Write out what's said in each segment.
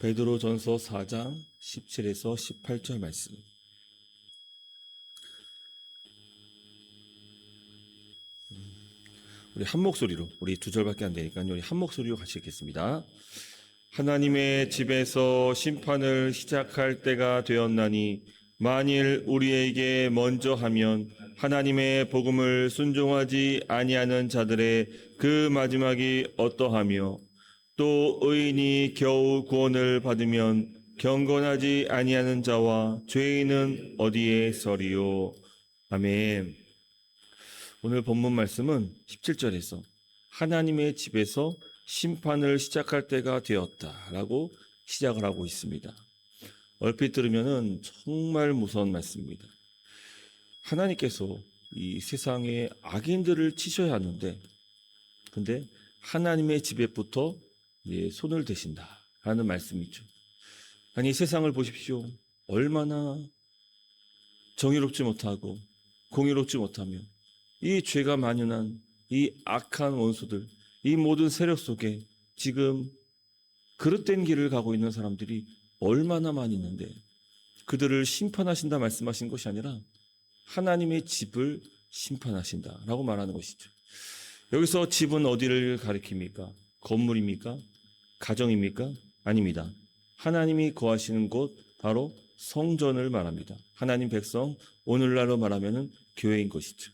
베드로전서 4장 17에서 18절 말씀. 우리 한 목소리로, 우리 두 절밖에 안 되니까요. 우리 한 목소리로 같이 읽겠습니다. 하나님의 집에서 심판을 시작할 때가 되었나니 만일 우리에게 먼저 하면 하나님의 복음을 순종하지 아니하는 자들의 그 마지막이 어떠하며 또 의인이 겨우 구원을 받으면 경건하지 아니하는 자와 죄인은 어디에 서리요. 아멘. 오늘 본문 말씀은 17절에서 하나님의 집에서 심판을 시작할 때가 되었다라고 시작을 하고 있습니다. 얼핏 들으면은 정말 무서운 말씀입니다. 하나님께서 이 세상의 악인들을 치셔야 하는데, 근데 하나님의 집에부터 손을 대신다라는 말씀이죠. 아니, 세상을 보십시오. 얼마나 정의롭지 못하고 공의롭지 못하며 이 죄가 만연한 이 악한 원수들, 이 모든 세력 속에 지금 그릇된 길을 가고 있는 사람들이 얼마나 많이 있는데 그들을 심판하신다 말씀하신 것이 아니라 하나님의 집을 심판하신다라고 말하는 것이죠. 여기서 집은 어디를 가리킵니까? 건물입니까? 가정입니까? 아닙니다. 하나님이 거하시는 곳, 바로 성전을 말합니다. 하나님 백성, 오늘날로 말하면 교회인 것이죠.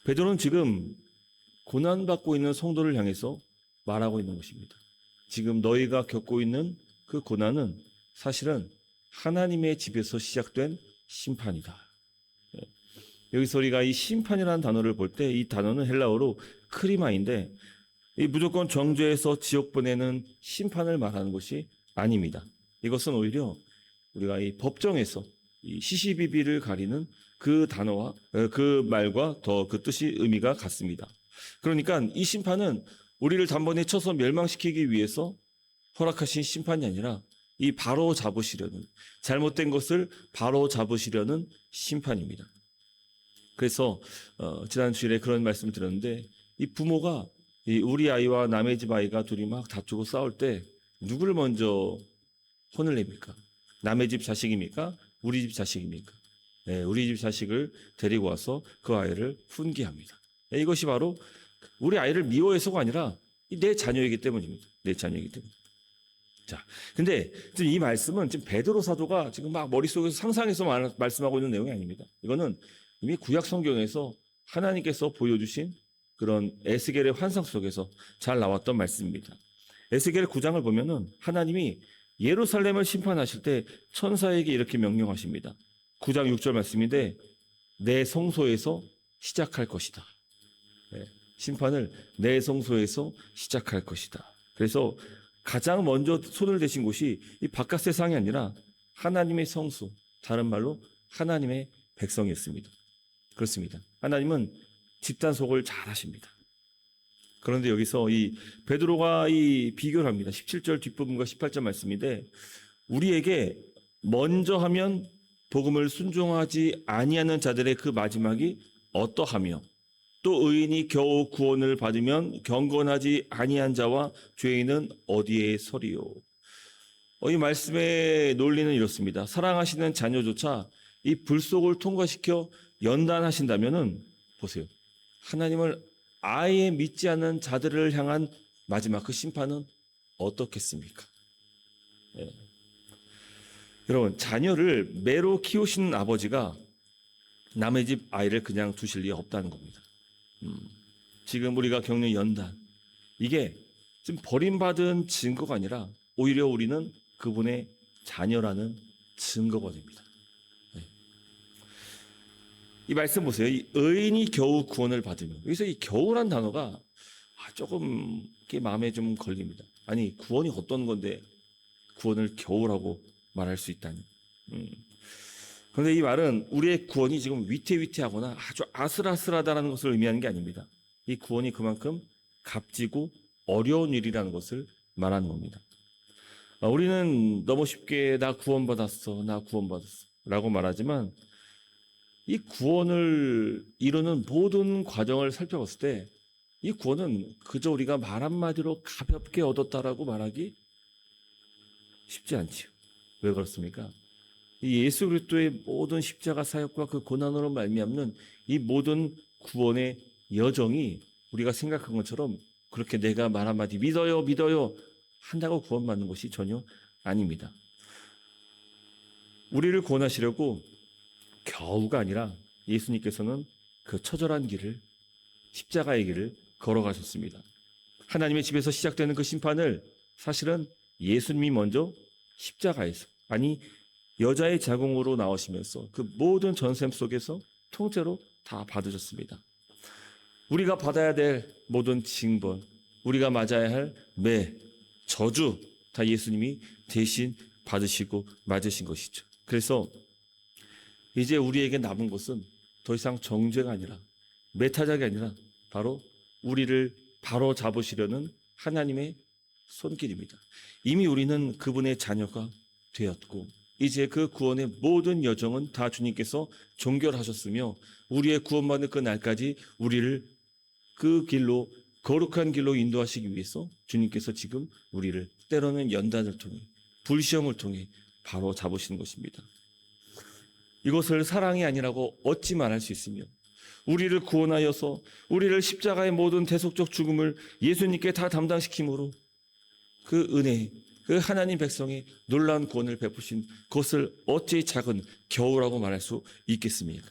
베드로는 지금 고난받고 있는 성도를 향해서 말하고 있는 것입니다. 지금 너희가 겪고 있는 그 고난은 사실은 하나님의 집에서 시작된 심판이다. 여기서 우리가 이 심판이라는 단어를 볼 때 이 단어는 헬라어로 크리마인데 이 무조건 정죄해서 지옥 보내는 심판을 말하는 것이 아닙니다. 이것은 오히려 우리가 이 법정에서 이 시시비비를 가리는 그 단어와 그 말과 더 그 뜻이 의미가 같습니다. 그러니까 이 심판은 우리를 단번에 쳐서 멸망시키기 위해서 허락하신 심판이 아니라 이 바로 잡으시려는, 잘못된 것을 바로 잡으시려는 심판입니다. 그래서 지난 주일에 그런 말씀을 드렸는데 이 부모가 우리 아이와 남의 집 아이가 둘이 막 다투고 싸울 때 누구를 먼저 혼을 냅니까? 남의 집 자식입니까? 우리 집 자식입니까? 네, 우리 집 자식을 데리고 와서 그 아이를 훈계합니다. 네, 이것이 바로 우리 아이를 미워해서가 아니라 내 자녀이기 때문입니다. 내 자녀이기 때문에. 자, 근데 지금 이 말씀은 지금 베드로 사도가 지금 막 머릿속에서 상상해서 말씀하고 있는 내용이 아닙니다. 이거는 이미 구약 성경에서 하나님께서 보여주신 그런 에스겔의 환상 속에서 잘 나왔던 말씀입니다. 에스겔 9장을 보면은 하나님이 예루살렘을 심판하실 때 천사에게 이렇게 명령하십니다. 9장 6절 말씀인데 내 성소에서 시작할 것이다. 네, 심판을 내 성소에서 시작할 것이다. 그래서 가장 먼저 손을 대신 곳이 이 바깥 세상이 아니라 하나님의 성소, 다른 말로 하나님의 백성이었습니다. 그렇습니다. 하나님은 집단 속을 잘 하십니다. 그런데 여기서 이 베드로가 이 비교를 합니다. 17절 뒷부분과 18절 말씀인데 우리에게 먼저 하면 복음을 순종하지 아니하는 자들의 그 마지막이 어떠하며 또 의인이 겨우 구원을 받으면 경건하지 아니한 자와 죄인은 어디에 서리요. 이 말씀의 논리는 이렇습니다. 사랑하시는 자녀조차 이 불속을 통과시켜 연단하신다면은 보세요. 하나님을 아예 믿지 않는 자들을 향한 마지막 그 심판은 어떻겠습니까? 네. 여러분, 자녀를 매로 키우시는 아버지가 남의 집 아이를 그냥 두실 리 없다는 겁니다. 지금 우리가 겪는 연단, 이게 지금 버림받은 증거가 아니라 오히려 우리는 그분의 자녀라는 증거가 됩니다. 네. 이 말씀 보세요. 이 의인이 겨우 구원을 받으면, 여기서 이 겨우란 단어가 조금 마음에 좀 걸립니다. 아니, 구원이 어떤 건데 구원을 겨우라고 말할 수 있다니. 그런데 이 말은 우리의 구원이 지금 위태위태하거나 아주 아슬아슬하다는 것을 의미하는 게 아닙니다. 이 구원이 그만큼 값지고 어려운 일이라는 것을 말하는 겁니다. 우리는 너무 쉽게 나 구원받았어 라고 말하지만 이 구원을 이루는 모든 과정을 살펴봤을 때 이 구원은 그저 우리가 말 한마디로 가볍게 얻었다라고 말하기 쉽지 않지요. 왜 그렇습니까? 이 예수 그리스도의 모든 십자가 사역과 그 고난으로 말미암는 이 모든 구원의 여정이 우리가 생각한 것처럼 그렇게 내가 말 한마디 믿어요 믿어요 한다고 구원받는 것이 전혀 아닙니다. 우리를 구원하시려고 겨우가 아니라 예수님께서는 그 처절한 길을, 십자가의 길을 걸어가셨습니다. 하나님의 집에서 시작되는 그 심판을 사실은 예수님이 먼저 십자가에서, 아니 여자의 자궁으로 나오시면서 그 모든 전셈 속에서 통째로 다 받으셨습니다. 우리가 받아야 될 모든 징벌, 우리가 맞아야 할 매, 저주 다 예수님이 대신 받으시고 맞으신 것이죠. 그래서 이제 우리에게 남은 것은 더 이상 정죄가 아니라, 매타작이 아니라 바로 우리를 바로 잡으시려는 하나님의 손길입니다. 이미 우리는 그분의 자녀가 되었고 이제 그 구원의 모든 여정은 다 주님께서 종결하셨으며 우리의 구원받는 그 날까지 우리를 그 길로, 거룩한 길로 인도하시기 위해서 주님께서 지금 우리를 때로는 연단을 통해, 불시험을 통해 바로 잡으시는 것입니다. 이것을 사랑이 아니라고 어찌 말할 수 있으며 우리를 구원하여서 우리를 십자가의 모든 대속적 죽음을 예수님께 다 담당시킴으로 그 은혜, 그 하나님 백성의 놀라운 구원을 베푸신 그것을 어찌 작은 겨우라고 말할 수 있겠습니까?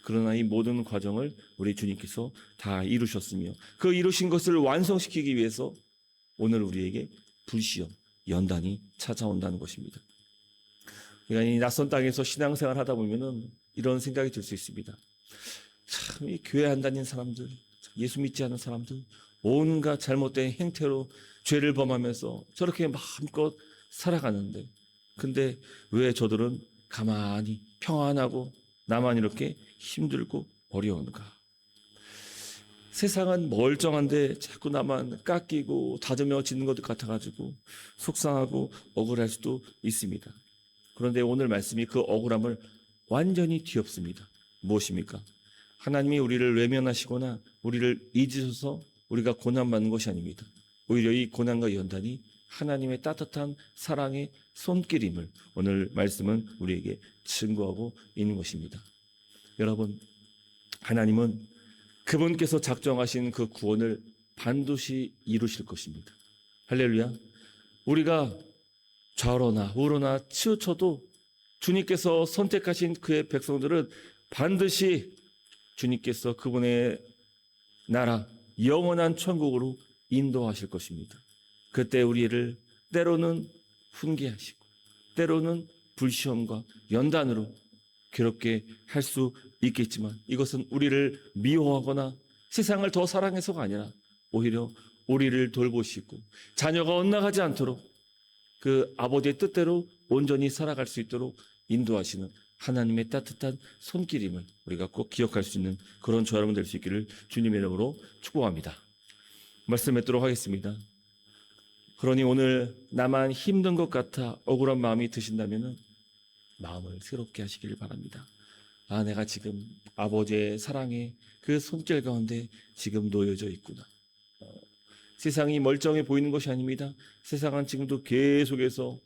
그러나 이 모든 과정을 우리 주님께서 다 이루셨으며 그 이루신 것을 완성시키기 위해서 오늘 우리에게 불시험, 연단이 찾아온다는 것입니다. 그러니까 이 낯선 땅에서 신앙생활 하다 보면은 이런 생각이 들 수 있습니다. 참, 이 교회 안 다니는 사람들, 예수 믿지 않는 사람들, 온갖 잘못된 행태로 죄를 범하면서 저렇게 마음껏 살아가는데, 근데 왜 저들은 가만히 평안하고 나만 이렇게 힘들고 어려운가? 세상은 멀쩡한데 자꾸 나만 깎이고 다듬어 짓는 것 같아가지고 속상하고 억울할 수도 있습니다. 그런데 오늘 말씀이 그 억울함을 완전히 뒤엎습니다. 무엇입니까? 하나님이 우리를 외면하시거나 우리를 잊으셔서 우리가 고난받는 것이 아닙니다. 오히려 이 고난과 연단이 하나님의 따뜻한 사랑의 손길임을 오늘 말씀은 우리에게 증거하고 있는 것입니다. 여러분, 하나님은 그분께서 작정하신 그 구원을 반드시 이루실 것입니다. 할렐루야. 우리가 좌로나 우로나 치우쳐도 주님께서 선택하신 그의 백성들은 반드시 주님께서 그분의 나라, 영원한 천국으로 인도하실 것입니다. 그때 우리를 때로는 훈계하시고 때로는 불시험과 연단으로 괴롭게 할 수 있겠지만 이것은 우리를 미워하거나 세상을 더 사랑해서가 아니라 오히려 우리를 돌보시고 자녀가 엇나가지 않도록 그 아버지의 뜻대로 온전히 살아갈 수 있도록 인도하시는 하나님의 따뜻한 손길임을 우리가 꼭 기억할 수 있는 그런 저와 여러분 될 수 있기를 주님의 이름으로 축복합니다. 말씀 맺도록 하겠습니다. 그러니 오늘 나만 힘든 것 같아 억울한 마음이 드신다면 마음을 새롭게 하시기를 바랍니다. 아, 내가 지금 아버지의 사랑의 그 손길 가운데 지금 놓여져 있구나. 세상이 멀쩡해 보이는 것이 아닙니다. 세상은 지금도 계속해서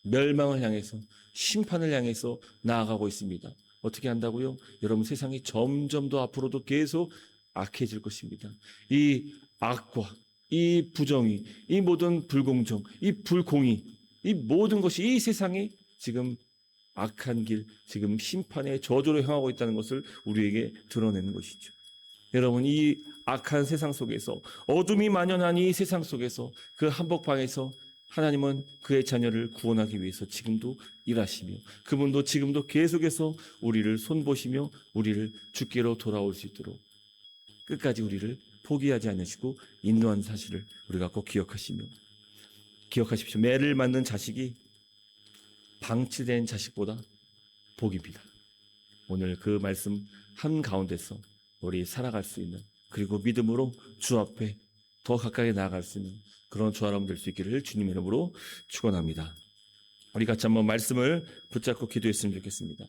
멸망을 향해서, 심판을 향해서 나아가고 있습니다. 어떻게 한다고요? 여러분, 세상이 점점 더 앞으로도 계속 악해질 것입니다. 이 악과 이 부정의, 이 모든 불공정, 이 불공의, 이 모든 것이 이 세상에 지금 악한 길, 지금 심판의 저주로 향하고 있다는 것을 우리에게 드러내는 것이죠. 여러분, 이 악한 세상 속에서, 어둠이 만연한 이 세상 속에서, 그 한복판에서 하나님은 그의 자녀를 구원하기 위해서 지금도 일하시며 그분도 지금도 계속해서 우리를 손보시며 우리를 주께로 돌아올 수 있도록 끝까지 우리를 포기하지 않으시고 인도한 사실을 우리가 꼭 기억하십시오. 매를 맞는 자식이 방치된 자식보다 복입니다. 오늘 그 말씀 한가운데서 우리 살아갈 수 있는, 그리고 믿음으로 주 앞에 더 가까이 나아갈 수 있는 그런 저와 여러분 될 수 있기를 주님의 이름으로 축원합니다. 우리 같이 한번 말씀을 붙잡고 기도했으면 좋겠습니다.